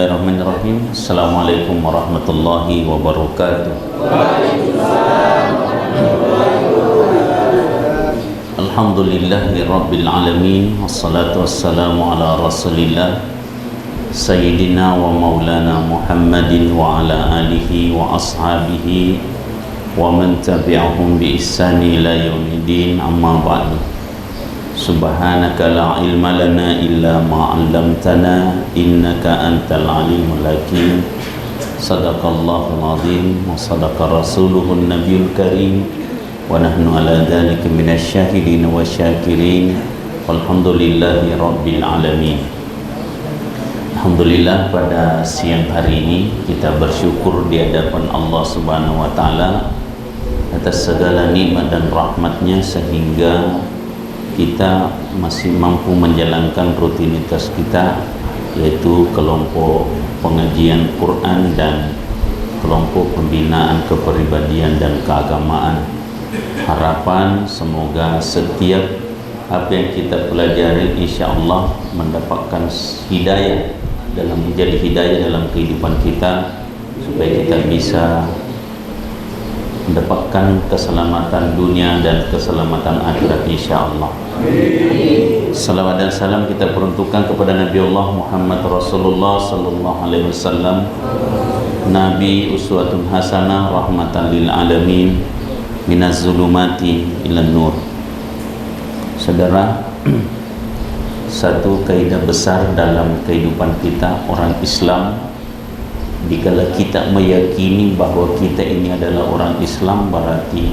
Bismillahirrahmanirrahim. Assalamualaikum warahmatullahi wabarakatuh. Alhamdulillahi rabbil alamin. Wassalatu wassalamu ala rasulillah Sayyidina wa maulana Muhammadin wa ala alihi wa ashabihi wa man tabi'ahum bi ihsani ila yaumiddin. Amma ba'du. Subhanaka la ilma lana illa ma 'allamtana innaka antal alimul hakim. Sadaqallahul azim wa sadaqa rasuluhun nabiyul karim wa nahnu ala dzalika minasyahidin wa syakirin. Walhamdulillahi rabbil alamin. Alhamdulillah, pada siang hari ini kita bersyukur di hadapan Allah Subhanahu wa taala atas segala nikmat dan rahmatnya sehingga kita masih mampu menjalankan rutinitas kita, yaitu kelompok pengajian Quran dan kelompok pembinaan kepribadian dan keagamaan. Harapan semoga setiap apa yang kita pelajari insya Allah mendapatkan hidayah menjadi hidayah dalam kehidupan kita, supaya kita bisa mendapatkan keselamatan dunia dan keselamatan akhirat insyaallah. Salawat dan salam kita peruntukkan kepada Nabi Allah Muhammad Rasulullah sallallahu alaihi wasallam, Nabi uswatun hasanah, rahmatan lil alamin, minaz zulumati ilan nur. Saudara, satu kaidah besar dalam kehidupan kita orang Islam, dikala kita meyakini bahwa kita ini adalah orang Islam, berarti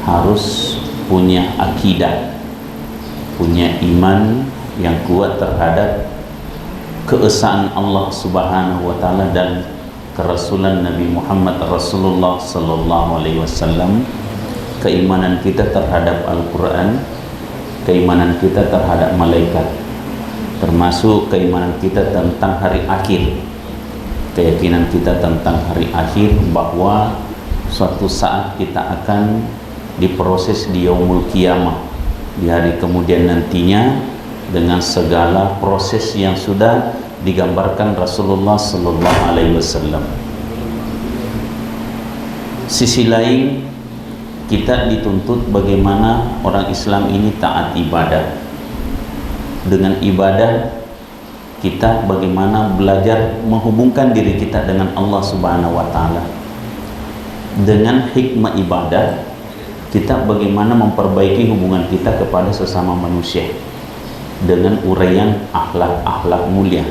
harus punya akidah, punya iman yang kuat terhadap keesaan Allah Subhanahu wa taala dan kerasulan Nabi Muhammad Rasulullah sallallahu alaihi wasallam. Keimanan kita terhadap Al-Qur'an, keimanan kita terhadap malaikat, termasuk keimanan kita tentang hari akhir. Keyakinan kita tentang hari akhir, bahwa suatu saat kita akan diproses di yaumul qiyamah, di hari kemudian nantinya, dengan segala proses yang sudah digambarkan Rasulullah sallallahu alaihi wasallam. Sisi lain, kita dituntut bagaimana orang Islam ini taat ibadah. Dengan ibadah kita bagaimana belajar menghubungkan diri kita dengan Allah Subhanahu wa taala. Dengan hikmah ibadah kita bagaimana memperbaiki hubungan kita kepada sesama manusia dengan uraian akhlak-akhlak mulia,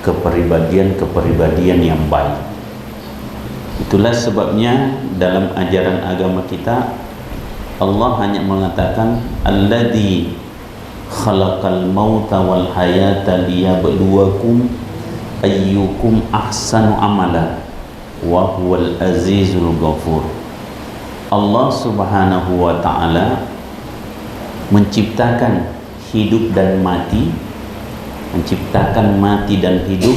kepribadian yang baik. Itulah sebabnya dalam ajaran agama kita Allah hanya mengatakan alladzi khalaqal mauta wal hayata liyabluwakum ayyukum ahsanu amala wa huwal azizul ghafur. Allah Subhanahu wa taala menciptakan hidup dan mati, menciptakan mati dan hidup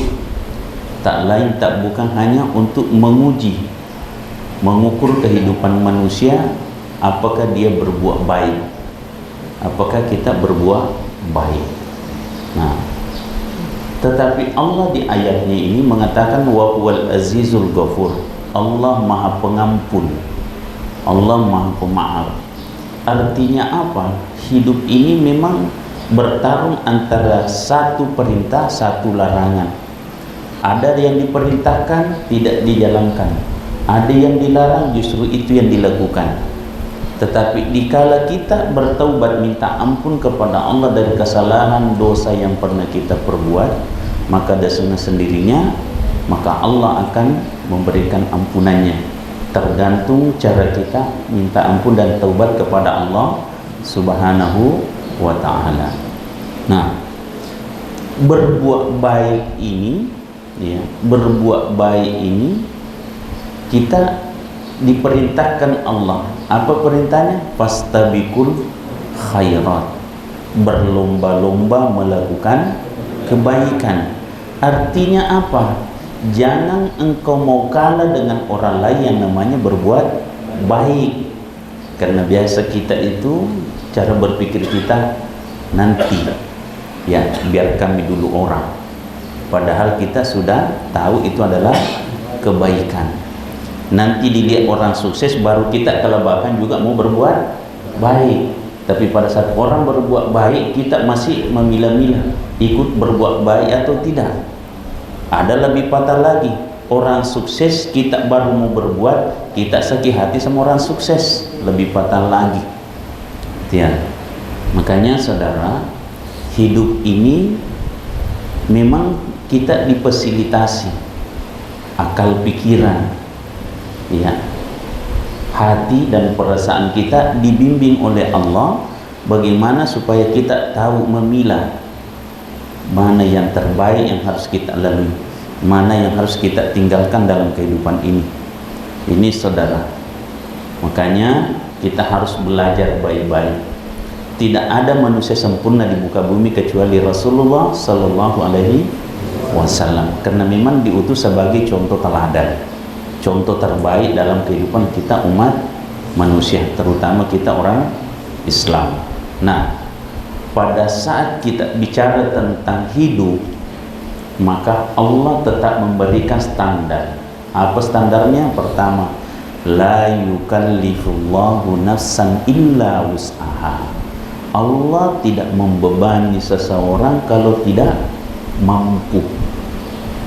tak lain tak bukan hanya untuk menguji, mengukur kehidupan manusia, apakah dia berbuat baik, apakah kita berbuat baik. Nah, tetapi Allah di ayatnya ini mengatakan wa huwal azizul ghafur. Allah Maha Pengampun, Allah Maha Pemaaf. Artinya apa? Hidup ini memang bertarung antara satu perintah, satu larangan. Ada yang diperintahkan tidak dijalankan, ada yang dilarang justru itu yang dilakukan. Tetapi dikala kita bertaubat minta ampun kepada Allah dari kesalahan dosa yang pernah kita perbuat, maka dengan sendirinya maka Allah akan memberikan ampunannya. Tergantung cara kita minta ampun dan taubat kepada Allah Subhanahu wa taala. Nah, berbuat baik ini, ya, berbuat baik ini kita diperintahkan Allah. Apa perintahnya? Fastabiqul khairat, berlomba-lomba melakukan kebaikan. Artinya apa? Jangan engkau mau kalah dengan orang lain yang namanya berbuat baik. Karena biasa kita itu cara berpikir kita nanti, ya biar kami dulu orang. padahal kita sudah tahu itu adalah kebaikan. Nanti dilihat orang sukses baru kita kelebakan juga mau berbuat baik. Tapi pada saat orang berbuat baik, kita masih memilah-milah ikut berbuat baik atau tidak. Ada lebih fatal lagi, orang sukses kita baru mau berbuat, kita sakit hati sama orang sukses, lebih fatal lagi. Ya. Makanya saudara, hidup ini memang kita difasilitasi akal pikiran, ya, hati dan perasaan kita dibimbing oleh Allah bagaimana supaya kita tahu memilah mana yang terbaik yang harus kita lalui, mana yang harus kita tinggalkan dalam kehidupan ini. Ini saudara, makanya kita harus belajar baik-baik. Tidak ada manusia sempurna di muka bumi kecuali Rasulullah Sallallahu Alaihi Wasallam, karena memang diutus sebagai contoh teladan, contoh terbaik dalam kehidupan kita umat manusia, terutama kita orang Islam. Nah, pada saat kita bicara tentang hidup, maka Allah tetap memberikan standar. Apa standarnya? Pertama, la yukallifullahu nafsan illa wus'aha. Allah tidak membebani seseorang kalau tidak mampu.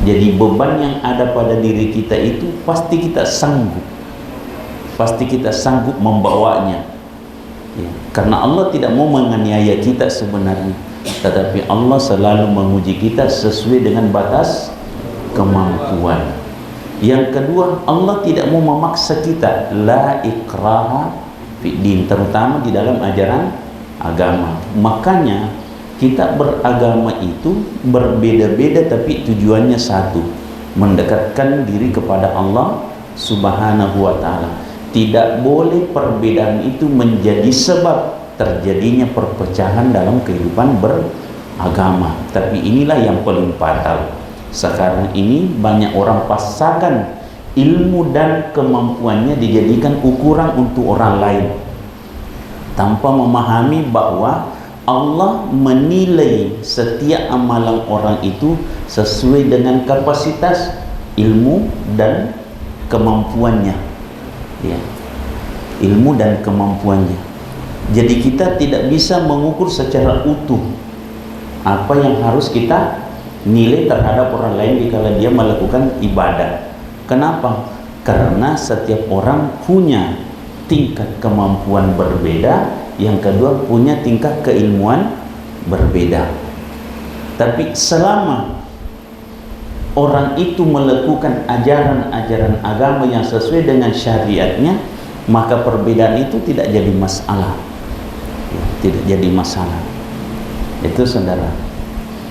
Jadi beban yang ada pada diri kita itu pasti kita sanggup, pasti kita sanggup membawanya, ya. Karena Allah tidak mau menganiaya kita sebenarnya, tetapi Allah selalu menguji kita sesuai dengan batas kemampuan. Yang kedua, Allah tidak mau memaksa kita, la ikraha fi din, terutama di dalam ajaran agama. Makanya kita beragama itu berbeda-beda tapi tujuannya satu, mendekatkan diri kepada Allah Subhanahu wa ta'ala. Tidak boleh perbedaan itu menjadi sebab terjadinya perpecahan dalam kehidupan beragama. Tapi inilah yang paling fatal. Sekarang ini banyak orang pasangkan ilmu dan kemampuannya dijadikan ukuran untuk orang lain, tanpa memahami bahwa Allah menilai setiap amalan orang itu sesuai dengan kapasitas ilmu dan kemampuannya, ya, ilmu dan kemampuannya. Jadi kita tidak bisa mengukur secara utuh apa yang harus kita nilai terhadap orang lain jika dia melakukan ibadah. Kenapa? Karena setiap orang punya tingkat kemampuan berbeda, yang kedua punya tingkat keilmuan berbeda. Tapi selama orang itu melakukan ajaran-ajaran agama yang sesuai dengan syariatnya, maka perbedaan itu tidak jadi masalah, ya, tidak jadi masalah. Itu saudara,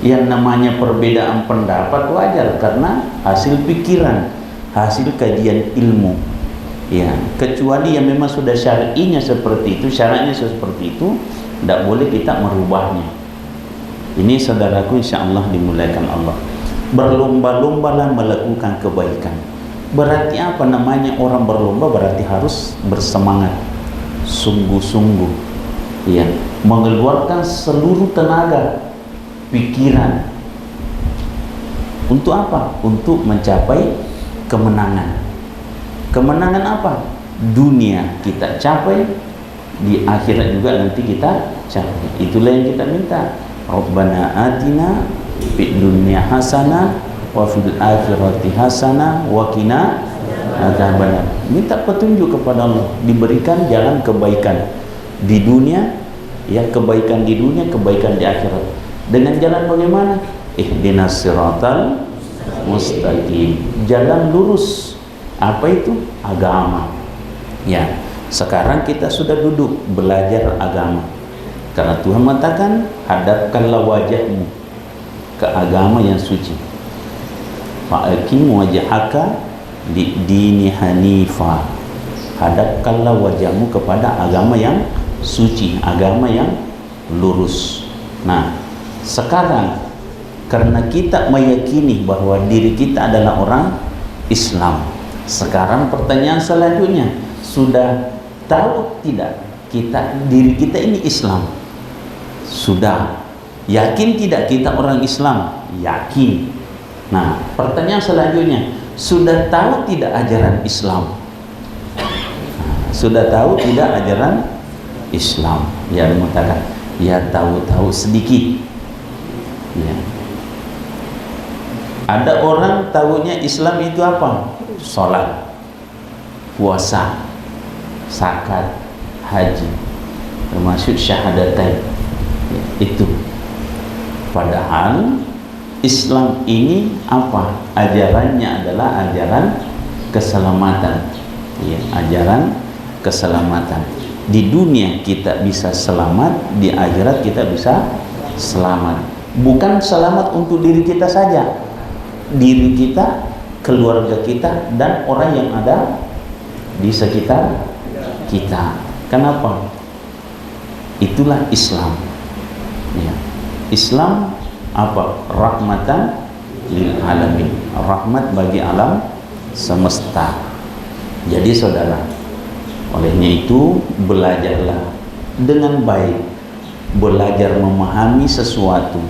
yang namanya perbedaan pendapat wajar karena hasil pikiran, hasil kajian ilmu, ya, kecuali yang memang sudah syar'inya seperti itu, syaratnya seperti itu, tidak boleh kita merubahnya. Ini saudaraku, insyaallah dimuliakan Allah. Berlomba-lombalah melakukan kebaikan. Berarti apa namanya orang berlomba? Berarti harus bersemangat, sungguh-sungguh, ya, mengeluarkan seluruh tenaga, pikiran. Untuk apa? Untuk mencapai kemenangan. Kemenangan apa? Dunia kita capai, di akhirat juga nanti kita capai. Itulah yang kita minta. Rabbana atina fid dunya hasanah wa fil akhirati hasanah wa qina adzabannar. Minta petunjuk kepada Allah, diberikan jalan kebaikan di dunia, ya, kebaikan di dunia, kebaikan di akhirat. Dengan jalan bagaimana? Ihdinas siratal mustaqim, jalan lurus. Apa itu? Agama. Ya, sekarang kita sudah duduk belajar agama. Karena Tuhan mengatakan, hadapkanlah wajahmu ke agama yang suci. Fa'akim wajhaka dini hanifa. Hadapkanlah wajahmu kepada agama yang suci, agama yang lurus. Nah, sekarang karena kita meyakini bahwa diri kita adalah orang Islam, sekarang pertanyaan selanjutnya, sudah tahu tidak diri kita ini Islam? Sudah. Yakin tidak kita orang Islam? Yakin. Nah, pertanyaan selanjutnya, sudah tahu tidak ajaran Islam? Sudah tahu tidak ajaran Islam? Ya, mengatakan, ya tahu-tahu sedikit. Ya. Ada orang tahunya Islam itu apa? Sholat, puasa, zakat, haji, termasuk syahadatain. Ya, itu. Padahal Islam ini apa? Ajarannya adalah ajaran keselamatan. Ya, ajaran keselamatan. Di dunia kita bisa selamat, di akhirat kita bisa selamat. Bukan selamat untuk diri kita saja, diri kita, keluarga kita, dan orang yang ada di sekitar kita. Kenapa? Itulah Islam. Ya. Islam apa? Rahmatan lil alamin, rahmat bagi alam semesta. Jadi saudara, olehnya itu belajarlah dengan baik, belajar memahami sesuatu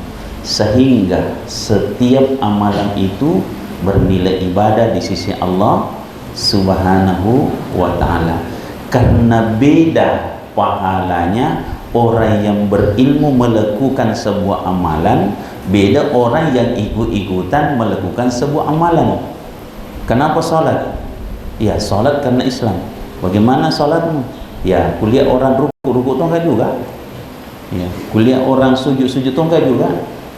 sehingga setiap amalan itu bernilai ibadah di sisi Allah Subhanahu wa ta'ala. Karena beda pahalanya orang yang berilmu melakukan sebuah amalan, beda orang yang ikut-ikutan melakukan sebuah amalan. Kenapa sholat? Ya, sholat karena Islam. Bagaimana sholatmu? Ya, kuliah orang ruku tuh enggak juga. Ya, kuliah orang sujud tuh enggak juga.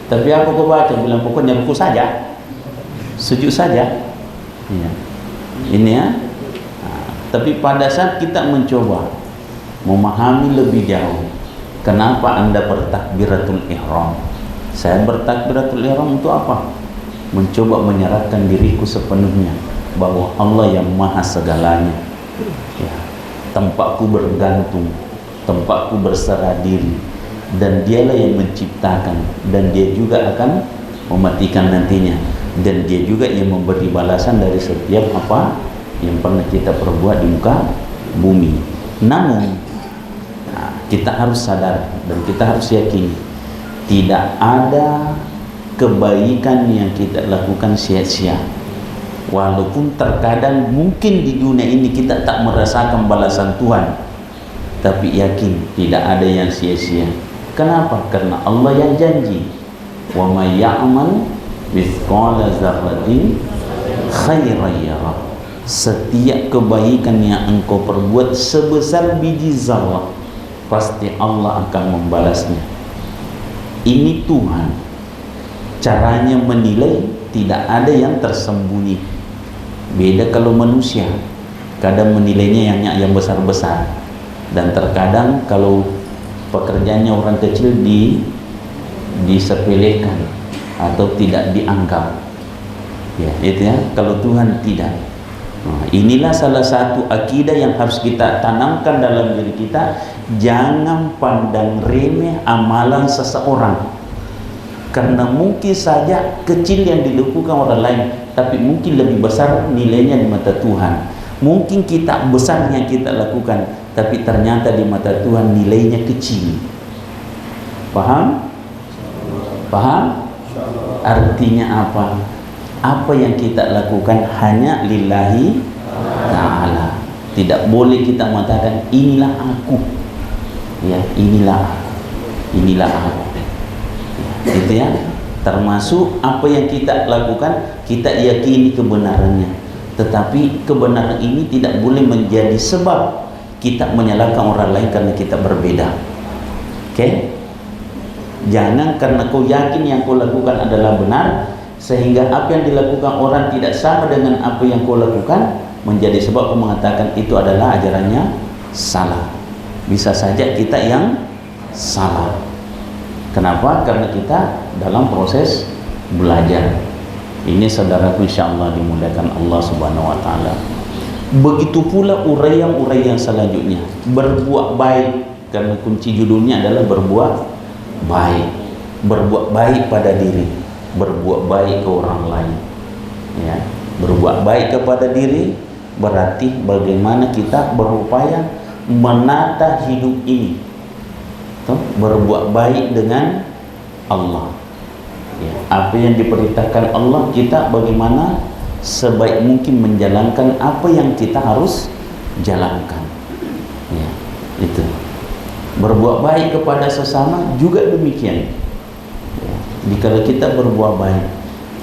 Tapi aku kebaca bilang pokoknya ruku saja, sujud saja. Ya. Ini ya. Nah, tapi pada saat kita mencoba memahami lebih jauh, kenapa Anda bertakbiratul ihram? Saya bertakbiratul ihram untuk apa? Mencoba menyerahkan diriku sepenuhnya bahwa Allah yang maha segalanya. Ya, tempatku bergantung, tempatku berserah diri, dan dialah yang menciptakan, dan dia juga akan mematikan nantinya, dan dia juga yang memberi balasan dari setiap apa yang pernah kita perbuat di muka bumi. Namun kita harus sadar dan kita harus yakini, tidak ada kebaikan yang kita lakukan sia-sia. Walaupun terkadang mungkin di dunia ini kita tak merasakan balasan Tuhan, tapi yakin tidak ada yang sia-sia. Kenapa? Karena Allah yang janji, wa may ya'mal mithqala dzarratin khairan yarah. Setiap kebaikan yang engkau perbuat sebesar biji zarrah, pasti Allah akan membalasnya. Ini Tuhan. Caranya menilai tidak ada yang tersembunyi. Beda kalau manusia, kadang menilainya yang besar-besar, dan terkadang kalau pekerjaannya orang kecil disepelekan atau tidak dianggap. Ya, itu ya. Kalau Tuhan tidak. Nah, inilah salah satu akidah yang harus kita tanamkan dalam diri kita. Jangan pandang remeh amalan seseorang, karena mungkin saja kecil yang dilakukan orang lain, tapi mungkin lebih besar nilainya di mata Tuhan. Mungkin kita besar yang kita lakukan, tapi ternyata di mata Tuhan nilainya kecil. Paham? Paham? Artinya apa? Apa yang kita lakukan hanya lillahi ta'ala. Tidak boleh kita mengatakan inilah aku. Ya, inilah aku. Inilah aku. Ya, itu ya. Termasuk apa yang kita lakukan, kita yakini kebenarannya. Tetapi kebenaran ini tidak boleh menjadi sebab kita menyalahkan orang lain karena kita berbeda. Oke? Jangan karena kau yakin yang kau lakukan adalah benar, sehingga apa yang dilakukan orang tidak sama dengan apa yang kau lakukan, menjadi sebab kau mengatakan itu adalah ajarannya salah. Bisa saja kita yang salah. Kenapa? Karena kita dalam proses belajar. Ini saudaraku, insyaallah dimuliakan Allah Subhanahu wa taala. Begitu pula uraian-uraian selanjutnya, berbuat baik, karena kunci judulnya adalah berbuat baik. Berbuat baik pada diri, berbuat baik ke orang lain. Ya, berbuat baik kepada diri berarti bagaimana kita berupaya menata hidup ini. Berbuat baik dengan Allah. Ya, apa yang diperintahkan Allah, kita bagaimana sebaik mungkin menjalankan apa yang kita harus jalankan. Ya, itu. Berbuat baik kepada sesama juga demikian. Ya, jika kita berbuat baik,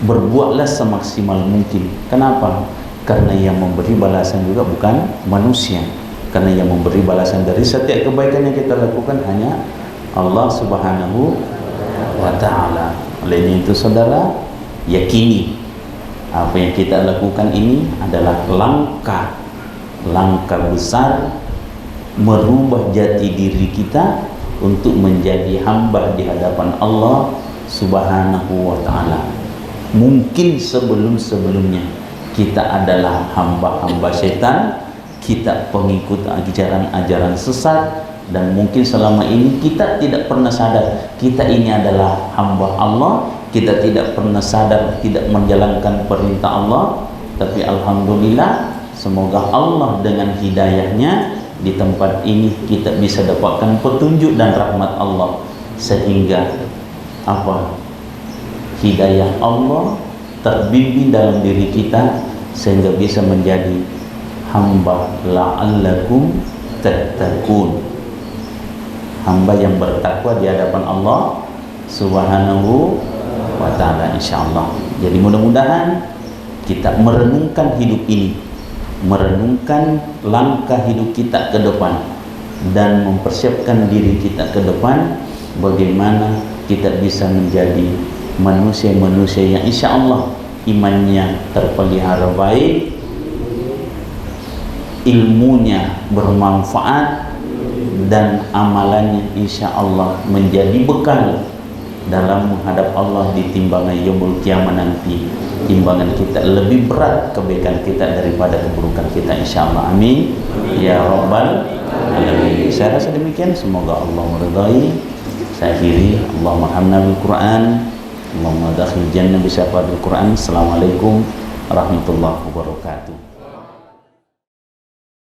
berbuatlah semaksimal mungkin. Kenapa? Karena yang memberi balasan juga bukan manusia. Karena yang memberi balasan dari setiap kebaikan yang kita lakukan hanya Allah Subhanahu wa ta'ala. Oleh itu saudara, yakini apa yang kita lakukan ini adalah langkah besar merubah jati diri kita untuk menjadi hamba di hadapan Allah Subhanahu wa ta'ala. Mungkin sebelum-sebelumnya kita adalah hamba-hamba setan, kita pengikut ajaran-ajaran sesat, dan mungkin selama ini kita tidak pernah sadar kita ini adalah hamba Allah, kita tidak pernah sadar tidak menjalankan perintah Allah. Tapi alhamdulillah, semoga Allah dengan hidayahnya di tempat ini kita bisa dapatkan petunjuk dan rahmat Allah, sehingga hidayah Allah terbimbing dalam diri kita sehingga bisa menjadi hamba la'allakum tattaqun, hamba yang bertakwa di hadapan Allah Subhanahu wa ta'ala, insyaallah. Jadi mudah-mudahan kita merenungkan hidup ini, merenungkan langkah hidup kita ke depan, dan mempersiapkan diri kita ke depan bagaimana kita bisa menjadi manusia-manusia yang insyaallah imannya terpelihara baik, ilmunya bermanfaat, dan amalannya insyaallah menjadi bekal dalam menghadap Allah di timbangan yaumul kiamat nanti. Timbangan kita lebih berat kebaikan kita daripada keburukan kita, insyaallah. Amin ya rabbal alamin. Saya rasa demikian, semoga Allah meridai. Saya akhiri, Allahumma hamna bil Quran, Allahumma dakhil jannah bi syafaa'il Quran. Assalamualaikum warahmatullahi wabarakatuh.